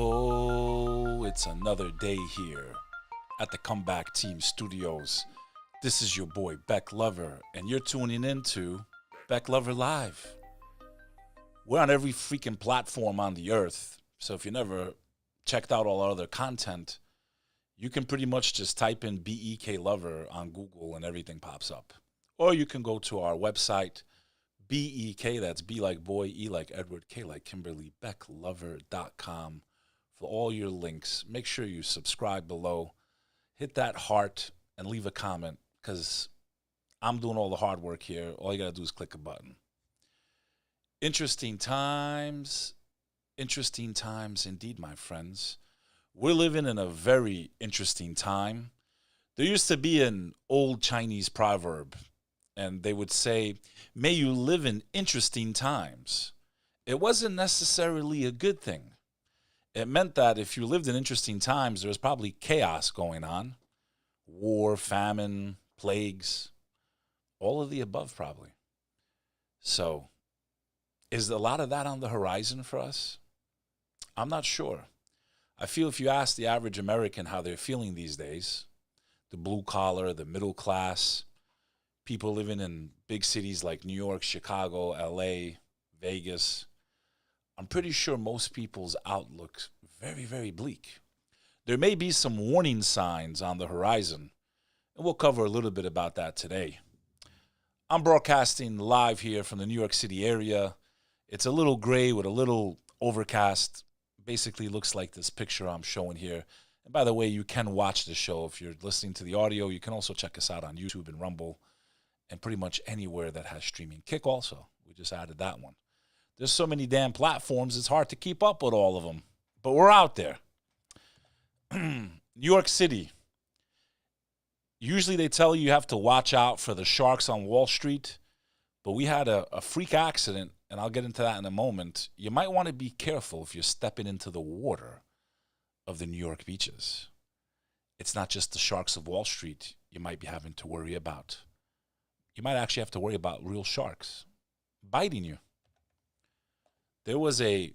Oh, it's another day here at the Comeback Team Studios. This is your boy Beck Lover, and you're tuning in to Beck Lover Live. We're on every freaking platform on the earth, so if you never checked out all our other content, you can pretty much just type in BEK Lover on Google and everything pops up. Or you can go to our website, BEK, that's B like boy, E like Edward, K like Kimberly, BeckLover.com for all your links. Make sure you subscribe below, hit that heart, and leave a comment because I'm doing all the hard work here. All you got to do is click a button. Interesting times indeed, my friends. We're living in a very interesting time. There used to be an old Chinese proverb, and they would say, may you live in interesting times. It wasn't necessarily a good thing. It meant that if you lived in interesting times, there was probably chaos going on. War, famine, plagues, all of the above probably. So, is a lot of that on the horizon for us? I'm not sure. I feel if you ask the average American how they're feeling these days, the blue collar, the middle class, people living in big cities like New York, Chicago, LA, Vegas, I'm pretty sure most people's outlook's very, very bleak. There may be some warning signs on the horizon, and we'll cover a little bit about that today. I'm broadcasting live here from the New York City area. It's a little gray with a little overcast. Basically looks like this picture I'm showing here. And by the way, you can watch the show if you're listening to the audio. You can also check us out on YouTube and Rumble and pretty much anywhere that has streaming. Kick also. We just added that one. There's so many damn platforms, it's hard to keep up with all of them. But we're out there. New York City. Usually they tell you have to watch out for the sharks on Wall Street. But we had a freak accident, and I'll get into that in a moment. You might want to be careful if you're stepping into the water of the New York beaches. It's not just the sharks of Wall Street you might be having to worry about. You might actually have to worry about real sharks biting you. There was a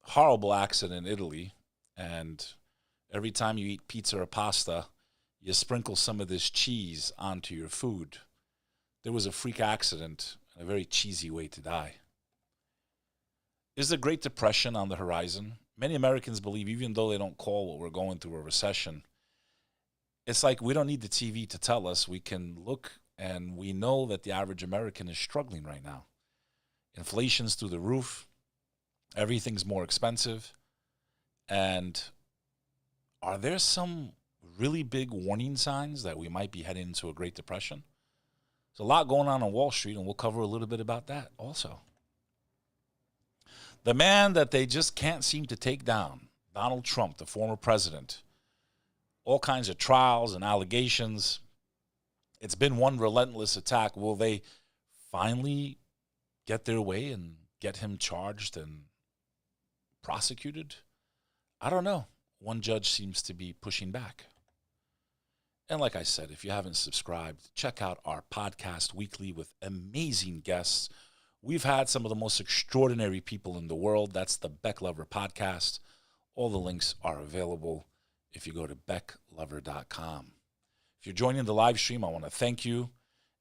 horrible accident in Italy, and every time you eat pizza or pasta, you sprinkle some of this cheese onto your food. There was a freak accident, a very cheesy way to die. Is the Great Depression on the horizon? Many Americans believe, even though they don't call what we're going through a recession, it's like we don't need the TV to tell us. We can look, and we know that the average American is struggling right now. Inflation's through the roof. Everything's more expensive. And are there some really big warning signs that we might be heading into a Great Depression? There's a lot going on Wall Street, and we'll cover a little bit about that also. The man that they just can't seem to take down, Donald Trump, the former president, all kinds of trials and allegations. It's been one relentless attack. Will they finally get their way and get him charged and prosecuted? I don't know. One judge seems to be pushing back. And like I said, if you haven't subscribed, check out our podcast weekly with amazing guests. We've had some of the most extraordinary people in the world. That's the Beck Lover podcast. All the links are available if you go to BeckLover.com. If you're joining the live stream, I want to thank you.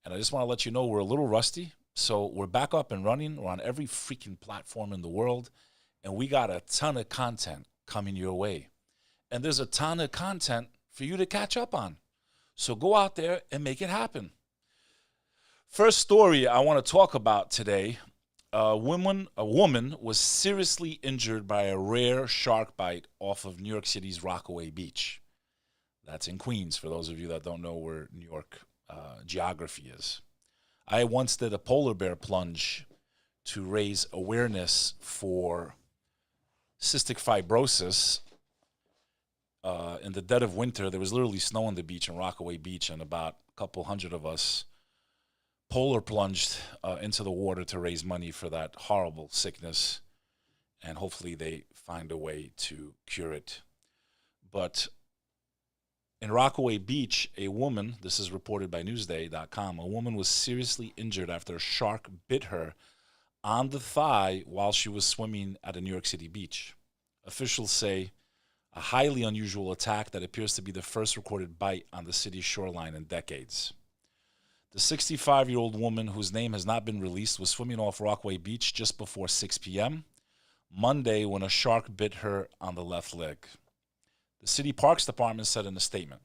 And I just want to let you know we're a little rusty. So we're back up and running. We're on every freaking platform in the world. And we got a ton of content coming your way. And there's a ton of content for you to catch up on. So go out there and make it happen. First story I want to talk about today. A woman was seriously injured by a rare shark bite off of New York City's Rockaway Beach. That's in Queens, for those of you that don't know where New York geography is. I once did a polar bear plunge to raise awareness for cystic fibrosis. In the dead of winter, there was literally snow on the beach in Rockaway Beach, and about a couple hundred of us polar plunged into the water to raise money for that horrible sickness, and hopefully they find a way to cure it. But in Rockaway Beach, a woman, this is reported by Newsday.com, a woman was seriously injured after a shark bit her on the thigh while she was swimming at a New York City beach. Officials say a highly unusual attack that appears to be the first recorded bite on the city's shoreline in decades. The 65-year-old woman, whose name has not been released, was swimming off Rockaway Beach just before 6 p.m. Monday when a shark bit her on the left leg. The city parks department said in a statement,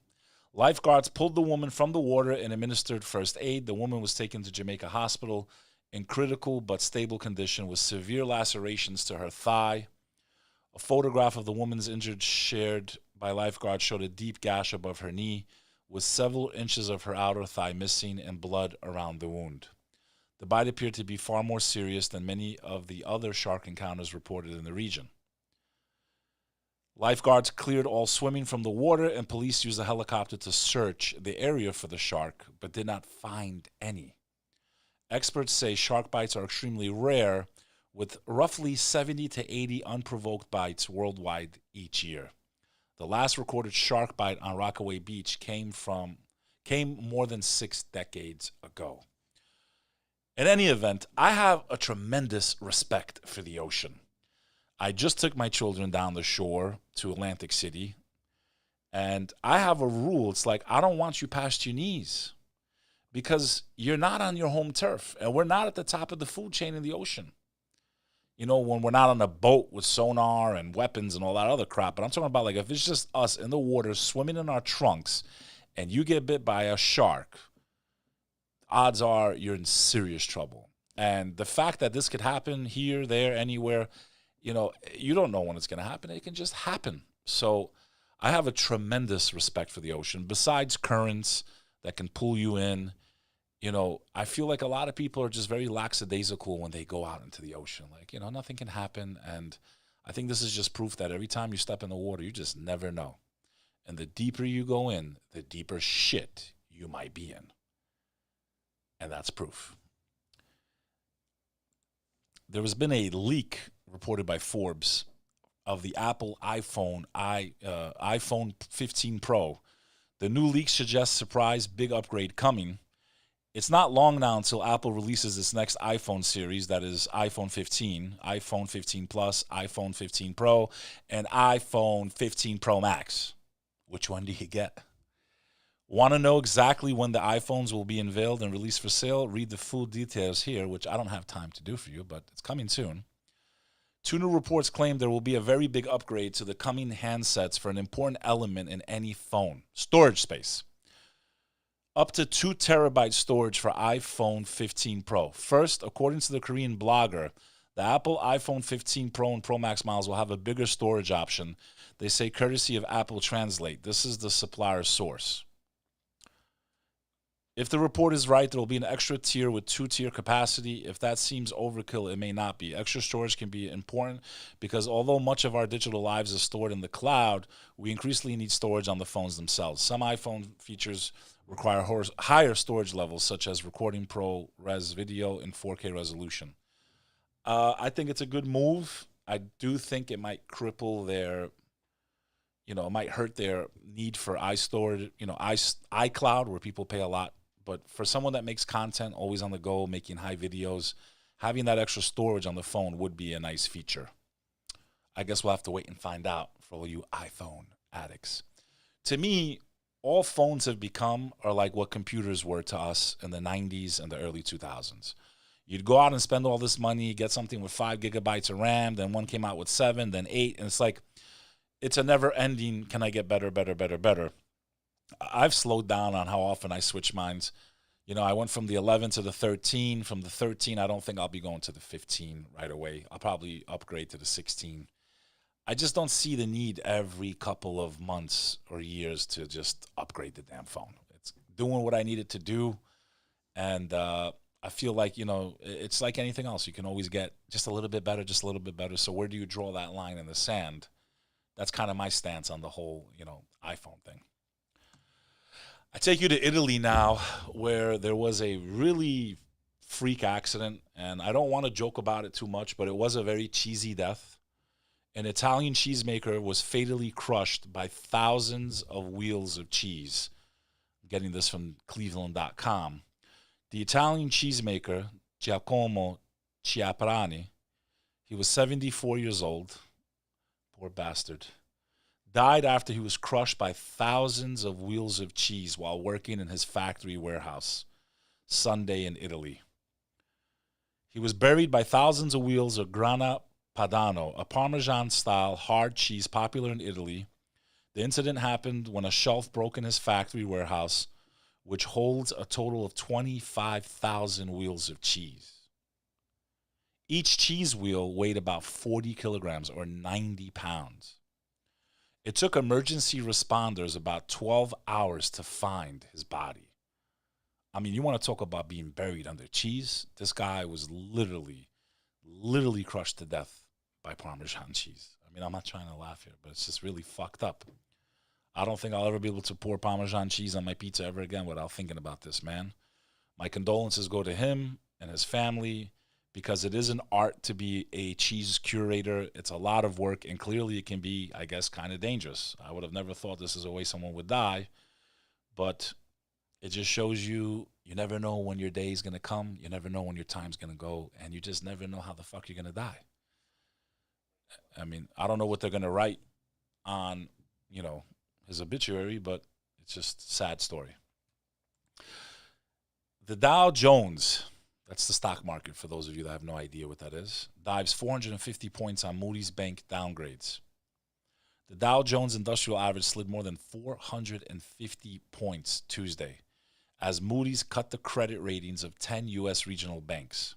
lifeguards pulled the woman from the water and administered first aid. The woman was taken to Jamaica Hospital in critical but stable condition with severe lacerations to her thigh. A photograph of the woman's injured shared by lifeguards showed a deep gash above her knee with several inches of her outer thigh missing and blood around the wound. The bite appeared to be far more serious than many of the other shark encounters reported in the region. Lifeguards cleared all swimming from the water, and police used a helicopter to search the area for the shark, but did not find any. Experts say shark bites are extremely rare, with roughly 70 to 80 unprovoked bites worldwide each year. The last recorded shark bite on Rockaway Beach came more than 6 decades ago. In any event, I have a tremendous respect for the ocean. I just took my children down the shore to Atlantic City, and I have a rule. It's like, I don't want you past your knees because you're not on your home turf, and we're not at the top of the food chain in the ocean. You know, when we're not on a boat with sonar and weapons and all that other crap. But I'm talking about, like, if it's just us in the water swimming in our trunks and you get bit by a shark, odds are you're in serious trouble. And the fact that this could happen here, there, anywhere, you know, you don't know when it's going to happen. It can just happen. So I have a tremendous respect for the ocean. Besides currents that can pull you in, you know, I feel like a lot of people are just very lackadaisical when they go out into the ocean. Like, you know, nothing can happen. And I think this is just proof that every time you step in the water, you just never know. And the deeper you go in, the deeper shit you might be in. And that's proof. There has been a leak reported by Forbes of the Apple iPhone 15 Pro. The new leak suggests surprise big upgrade coming. It's not long now until Apple releases its next iPhone series, that is iPhone 15, iPhone 15 Plus, iPhone 15 Pro, and iPhone 15 Pro Max. Which one do you get? Want to know exactly when the iPhones will be unveiled and released for sale? Read the full details here, which I don't have time to do for you, but it's coming soon. 2 new reports claim there will be a very big upgrade to the coming handsets for an important element in any phone: storage space. Up to 2 terabyte storage for iPhone 15 Pro. First, according to the Korean blogger, the Apple iPhone 15 Pro and Pro Max models will have a bigger storage option. They say courtesy of Apple Translate. This is the supplier's source. If the report is right, there will be an extra tier with 2-tier capacity. If that seems overkill, it may not be. Extra storage can be important because although much of our digital lives is stored in the cloud, we increasingly need storage on the phones themselves. Some iPhone features require higher storage levels, such as recording ProRes video in 4K resolution. I think it's a good move. I do think it might cripple their, it might hurt their need for iStorage, iCloud, where people pay a lot. But for someone that makes content, always on the go, making high videos, having that extra storage on the phone would be a nice feature. I guess we'll have to wait and find out for all you iPhone addicts. To me, all phones have become are like what computers were to us in the 90s and the early 2000s. You'd go out and spend all this money, get something with 5 gigabytes of RAM, then one came out with 7, then 8, and it's like, it's a never-ending, can I get better, better, better, better? I've slowed down on how often I switch mines. I went from the 11 to the 13. From the 13, I don't think I'll be going to the 15 right away. I'll probably upgrade to the 16. I just don't see the need every couple of months or years to just upgrade the damn phone. It's doing what I need it to do, and I feel like, it's like anything else. You can always get just a little bit better, just a little bit better. So where do you draw that line in the sand? That's kind of my stance on the whole, iPhone thing. I take you to Italy now, where there was a really freak accident, and I don't want to joke about it too much, but it was a very cheesy death. An Italian cheesemaker was fatally crushed by thousands of wheels of cheese. I'm getting this from Cleveland.com. The Italian cheesemaker, Giacomo Ciaprani, he was 74 years old. Poor bastard. Died after he was crushed by thousands of wheels of cheese while working in his factory warehouse Sunday in Italy. He was buried by thousands of wheels of Grana Padano, a Parmesan-style hard cheese popular in Italy. The incident happened when a shelf broke in his factory warehouse, which holds a total of 25,000 wheels of cheese. Each cheese wheel weighed about 40 kilograms or 90 pounds. It took emergency responders about 12 hours to find his body. I mean, you want to talk about being buried under cheese? This guy was literally crushed to death by Parmesan cheese. I mean, I'm not trying to laugh here, but it's just really fucked up. I don't think I'll ever be able to pour Parmesan cheese on my pizza ever again without thinking about this, man. My condolences go to him and his family, because it is an art to be a cheese curator. It's a lot of work, and clearly it can be, I guess, kind of dangerous. I would have never thought this is a way someone would die, but it just shows you never know when your day is going to come. You never know when your time's going to go, and you just never know how the fuck you're going to die. I mean, I don't know what they're going to write on, his obituary, but it's just a sad story. The Dow Jones, that's the stock market for those of you that have no idea what that is, dives 450 points on Moody's bank downgrades. The Dow Jones Industrial Average slid more than 450 points Tuesday as Moody's cut the credit ratings of 10 U.S. regional banks.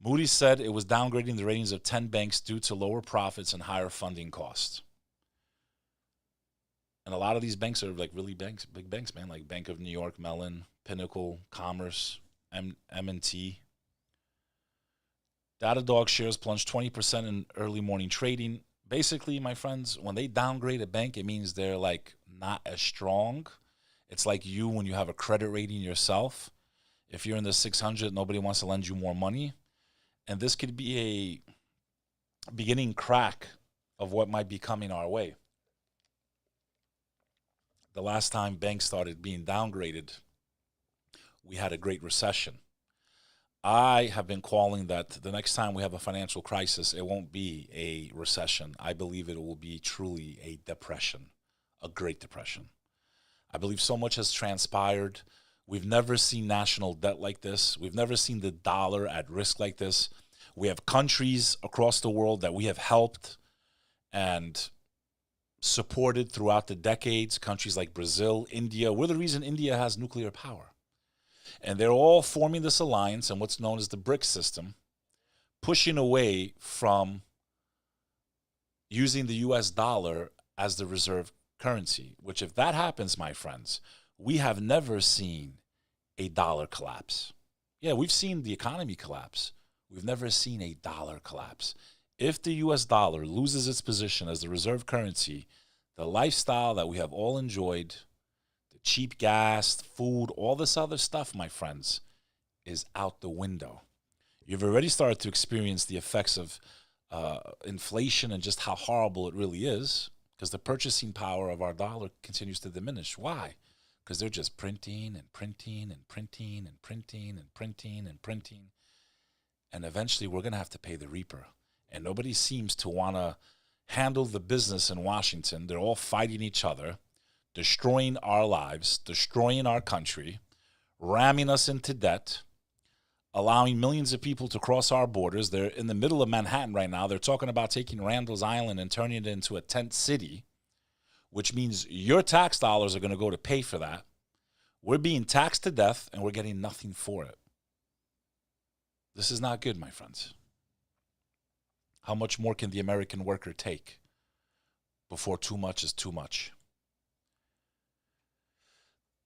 Moody's said it was downgrading the ratings of 10 banks due to lower profits and higher funding costs. And a lot of these banks are like really big banks, man, like Bank of New York, Mellon, Pinnacle, Commerce, M&T. Datadog shares plunged 20% in early morning trading. Basically, my friends, when they downgrade a bank, it means they're like not as strong. It's like you when you have a credit rating yourself. If you're in the 600, nobody wants to lend you more money. And this could be a beginning crack of what might be coming our way. The last time banks started being downgraded, we had a great recession. I have been calling that the next time we have a financial crisis, it won't be a recession. I believe it will be truly a depression, a Great Depression. I believe so much has transpired. We've never seen national debt like this. We've never seen the dollar at risk like this. We have countries across the world that we have helped and supported throughout the decades, countries like Brazil, India. We're the reason India has nuclear power. And they're all forming this alliance and what's known as the BRICS system, pushing away from using the US dollar as the reserve currency, which if that happens, my friends, we have never seen a dollar collapse. Yeah, we've seen the economy collapse. We've never seen a dollar collapse. If the US dollar loses its position as the reserve currency, the lifestyle that we have all enjoyed, the cheap gas, food, all this other stuff, my friends, is out the window. You've already started to experience the effects of inflation and just how horrible it really is, because the purchasing power of our dollar continues to diminish. Why? Because they're just printing and printing and printing and printing and printing and printing. And eventually we're going to have to pay the reaper. And nobody seems to want to handle the business in Washington. They're all fighting each other, destroying our lives, destroying our country, ramming us into debt, allowing millions of people to cross our borders. They're in the middle of Manhattan right now. They're talking about taking Randall's Island and turning it into a tent city, which means your tax dollars are going to go to pay for that. We're being taxed to death, and we're getting nothing for it. This is not good, my friends. How much more can the American worker take before too much is too much?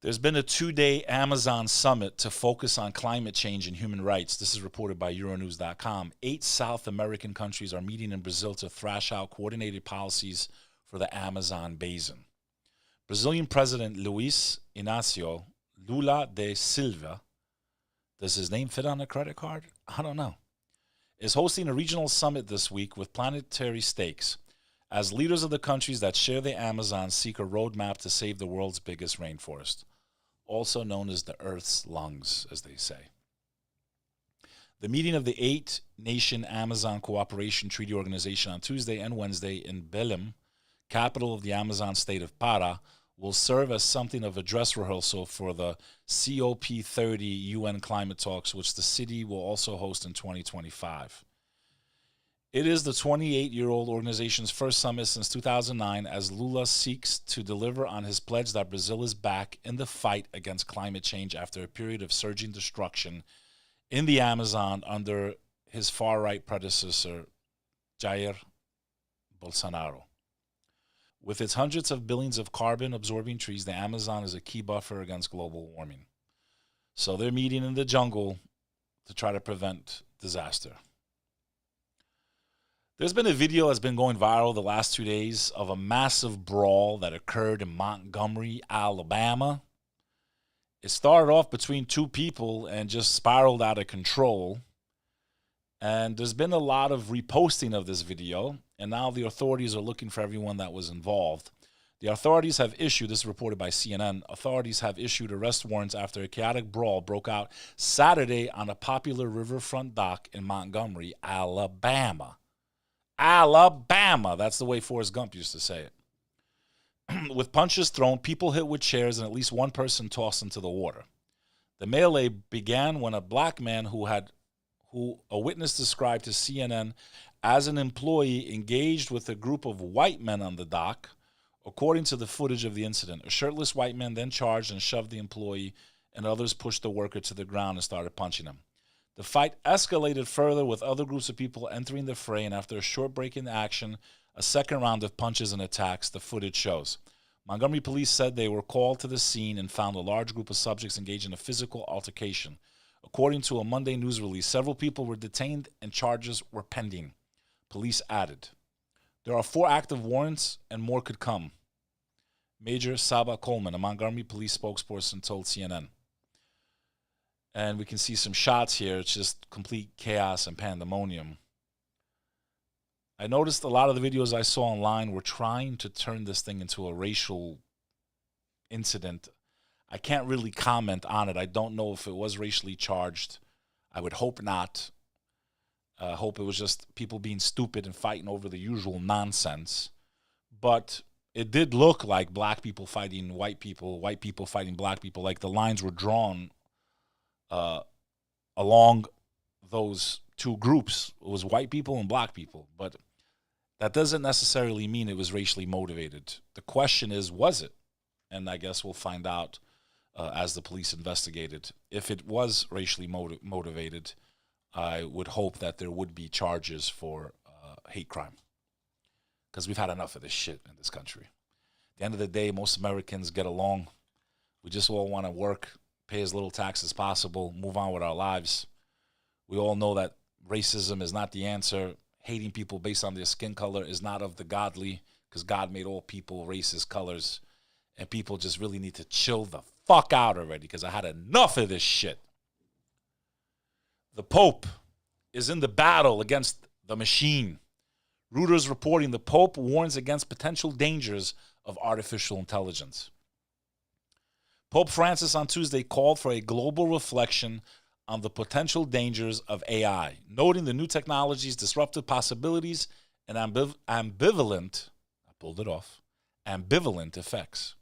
There's been a 2-day Amazon summit to focus on climate change and human rights. This is reported by Euronews.com. 8 South American countries are meeting in Brazil to thrash out coordinated policies for the Amazon basin. Brazilian President Luiz Inácio Lula da Silva, does his name fit on a credit card? I don't know, is hosting a regional summit this week with planetary stakes as leaders of the countries that share the Amazon seek a roadmap to save the world's biggest rainforest, also known as the Earth's lungs, as they say. The meeting of the 8-nation Amazon Cooperation Treaty Organization on Tuesday and Wednesday in Belém, capital of the Amazon state of Pará, will serve as something of a dress rehearsal for the COP30 UN climate talks, which the city will also host in 2025. It is the 28-year-old organization's first summit since 2009 as Lula seeks to deliver on his pledge that Brazil is back in the fight against climate change after a period of surging destruction in the Amazon under his far-right predecessor, Jair Bolsonaro. With its hundreds of billions of carbon-absorbing trees, the Amazon is a key buffer against global warming. So they're meeting in the jungle to try to prevent disaster. There's been a video that's been going viral the last 2 days of a massive brawl that occurred in Montgomery, Alabama. It started off between two people and just spiraled out of control. And there's been a lot of reposting of this video, and now the authorities are looking for everyone that was involved. The authorities have issued, this is reported by CNN, authorities have issued arrest warrants after a chaotic brawl broke out Saturday on a popular riverfront dock in Montgomery, Alabama. Alabama, that's the way Forrest Gump used to say it. With punches thrown, people hit with chairs, and at least one person tossed into the water. The melee began when a black man who a witness described to CNN as an employee engaged with a group of white men on the dock, according to the footage of the incident. A shirtless white man then charged and shoved the employee, and others pushed the worker to the ground and started punching him. The fight escalated further with other groups of people entering the fray, and after a short break in action, a second round of punches and attacks, the footage shows. Montgomery police said they were called to the scene and found a large group of subjects engaged in a physical altercation. According to a Monday news release, several people were detained and charges were pending. Police added, there are 4 active warrants and more could come. Major Saba Coleman, a Montgomery police spokesperson, told CNN. And we can see some shots here. It's just complete chaos and pandemonium. I noticed a lot of the videos I saw online were trying to turn this thing into a racial incident. I can't really comment on it. I don't know if it was racially charged. I would hope not. I hope it was just people being stupid and fighting over the usual nonsense. But it did look like black people fighting white people fighting black people. Like the lines were drawn along those two groups. It was white people and black people. But that doesn't necessarily mean it was racially motivated. The question is, was it? And I guess we'll find out as the police investigated. If it was racially motivated, I would hope that there would be charges for hate crime. Because we've had enough of this shit in this country. At the end of the day, most Americans get along. We just all want to work, pay as little tax as possible, move on with our lives. We all know that racism is not the answer. Hating people based on their skin color is not of the godly, because God made all people racist colors. And people just really need to chill the fuck out already, because I had enough of this shit. The Pope is in the battle against the machine. Reuters reporting the Pope warns against potential dangers of artificial intelligence. Pope Francis on Tuesday called for a global reflection on the potential dangers of AI, noting the new technology's disruptive possibilities and ambivalent effects.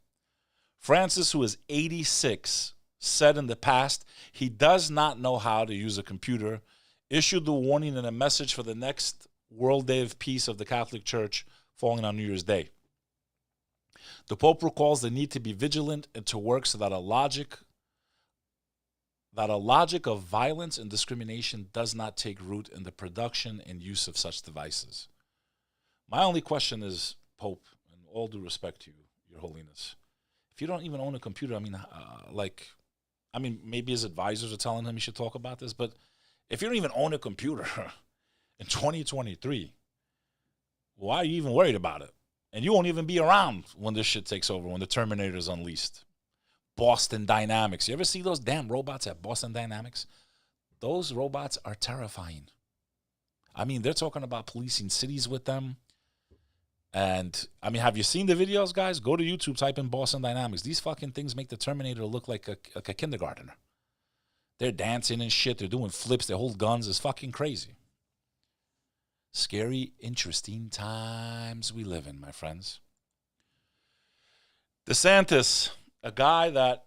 Francis, who is 86, said in the past he does not know how to use a computer, issued the warning in a message for the next World Day of Peace of the Catholic Church falling on New Year's Day. The Pope recalls the need to be vigilant and to work so that a logic of violence and discrimination does not take root in the production and use of such devices. My only question is, Pope, and all due respect to you, Your Holiness, if you don't even own a computer, maybe his advisors are telling him he should talk about this, but if you don't even own a computer in 2023, why are you even worried about it? And you won't even be around when this shit takes over, when the Terminator is unleashed. Boston Dynamics. You ever see those damn robots at Boston Dynamics? Those robots are terrifying. I mean, they're talking about policing cities with them. And, have you seen the videos, guys? Go to YouTube, type in Boston Dynamics. These fucking things make the Terminator look like a kindergartner. They're dancing and shit. They're doing flips. They hold guns. It's fucking crazy. Scary, interesting times we live in, my friends. DeSantis, a guy that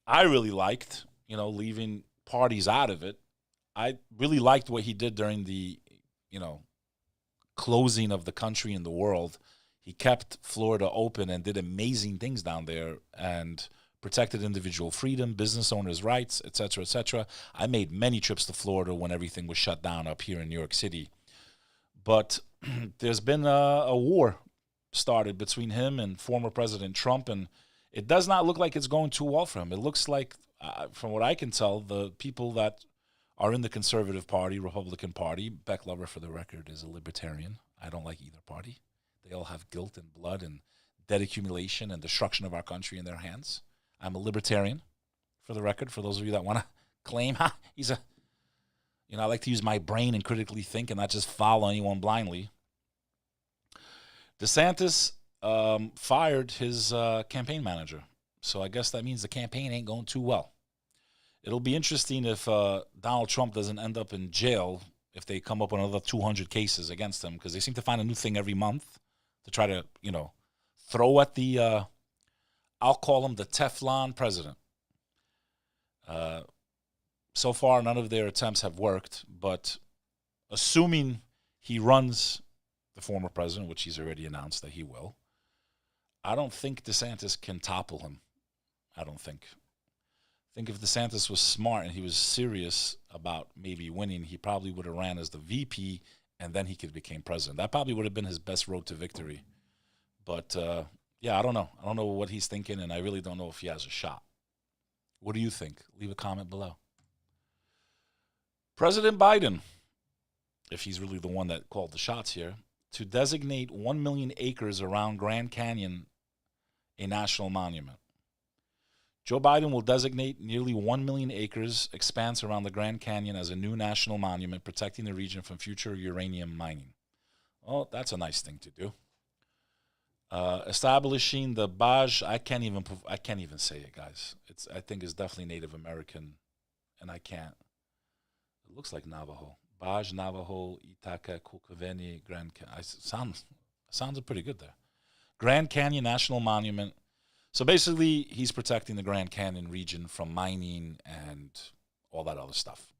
I really liked, leaving parties out of it. I really liked what he did during the, closing of the country and the world. He kept Florida open and did amazing things down there and protected individual freedom, business owners' rights, et cetera, et cetera. I made many trips to Florida when everything was shut down up here in New York City. But there's been a war started between him and former President Trump, and it does not look like it's going too well for him. It looks like, from what I can tell, the people that are in the conservative party, Republican Party, Beck Lover, for the record, is a libertarian. I don't like either party. They all have guilt and blood and debt accumulation and destruction of our country in their hands. I'm a libertarian, for the record, for those of you that want to claim, I like to use my brain and critically think and not just follow anyone blindly. DeSantis fired his campaign manager. So I guess that means the campaign ain't going too well. It'll be interesting if Donald Trump doesn't end up in jail if they come up with another 200 cases against him, because they seem to find a new thing every month to try to, throw at the, I'll call him the Teflon president. So far, none of their attempts have worked, but assuming he runs the former president, which he's already announced that he will, I don't think DeSantis can topple him. I don't think. I think if DeSantis was smart and he was serious about maybe winning, he probably would have ran as the VP and then he could become president. That probably would have been his best road to victory. But, I don't know. I don't know what he's thinking, and I really don't know if he has a shot. What do you think? Leave a comment below. President Biden, if he's really the one that called the shots here, to designate 1 million acres around Grand Canyon a national monument. Joe Biden will designate nearly 1 million acres expanse around the Grand Canyon as a new national monument, protecting the region from future uranium mining. Oh, that's a nice thing to do. Establishing the Baj, I can't even say it, guys. I think it's definitely Native American, and I can't. It looks like Navajo. Baj, Navajo, Itaka, Kukaveni, Grand Canyon. Sounds pretty good there. Grand Canyon National Monument. So basically, he's protecting the Grand Canyon region from mining and all that other stuff.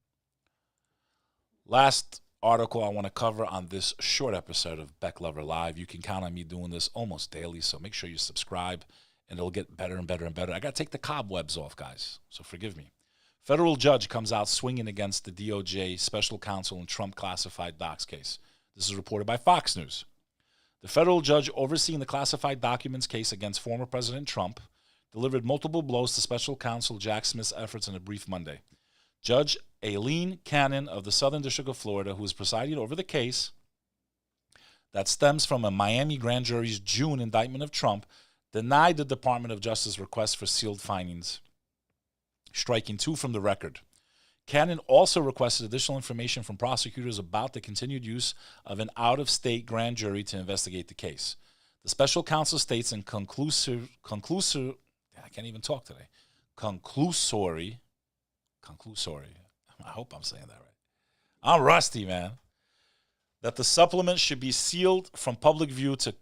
Last article I want to cover on this short episode of Beck Lover Live. You can count on me doing this almost daily, so make sure you subscribe, and it'll get better and better and better. I got to take the cobwebs off, guys, so forgive me. Federal judge comes out swinging against the DOJ special counsel in Trump classified docs case. This is reported by Fox News. The federal judge overseeing the classified documents case against former President Trump delivered multiple blows to special counsel Jack Smith's efforts in a brief Monday. Judge Aileen Cannon of the Southern District of Florida, who is presiding over the case that stems from a Miami grand jury's June indictment of Trump, denied the Department of Justice request for sealed findings, striking two from the record. Cannon also requested additional information from prosecutors about the continued use of an out-of-state grand jury to investigate the case. The special counsel states in conclusory, I hope I'm saying that right. I'm rusty, man. That the supplement should be sealed from public view to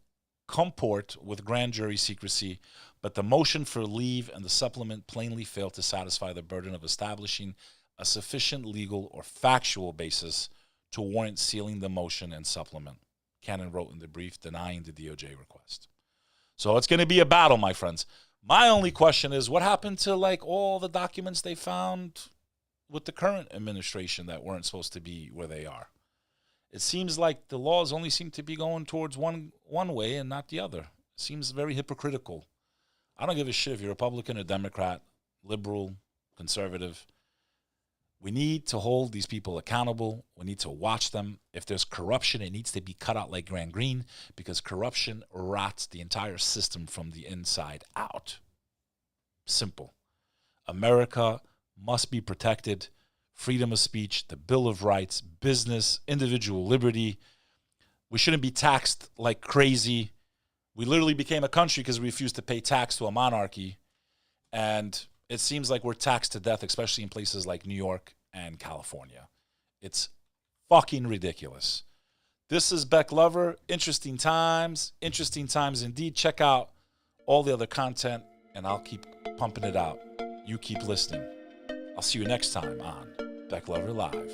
comport with grand jury secrecy, but the motion for leave and the supplement plainly failed to satisfy the burden of establishing a sufficient legal or factual basis to warrant sealing the motion and supplement, Cannon wrote in the brief denying the DOJ request. So it's going to be a battle, my friends. My only question is, what happened to all the documents they found with the current administration that weren't supposed to be where they are? It seems like the laws only seem to be going towards one way and not the other. It seems very hypocritical. I don't give a shit if you're Republican or Democrat, liberal, conservative. We need to hold these people accountable. We need to watch them. If there's corruption, it needs to be cut out like gangrene, because corruption rots the entire system from the inside out. Simple. America must be protected. Freedom of speech, the Bill of Rights, business, individual liberty. We shouldn't be taxed like crazy. We literally became a country because we refused to pay tax to a monarchy. And It seems like we're taxed to death, especially in places like New York and California. It's fucking ridiculous. This is Beck Lover. Interesting times indeed. Check out all the other content, and I'll keep pumping it out. You keep listening. I'll see you next time on Beck Lover Live.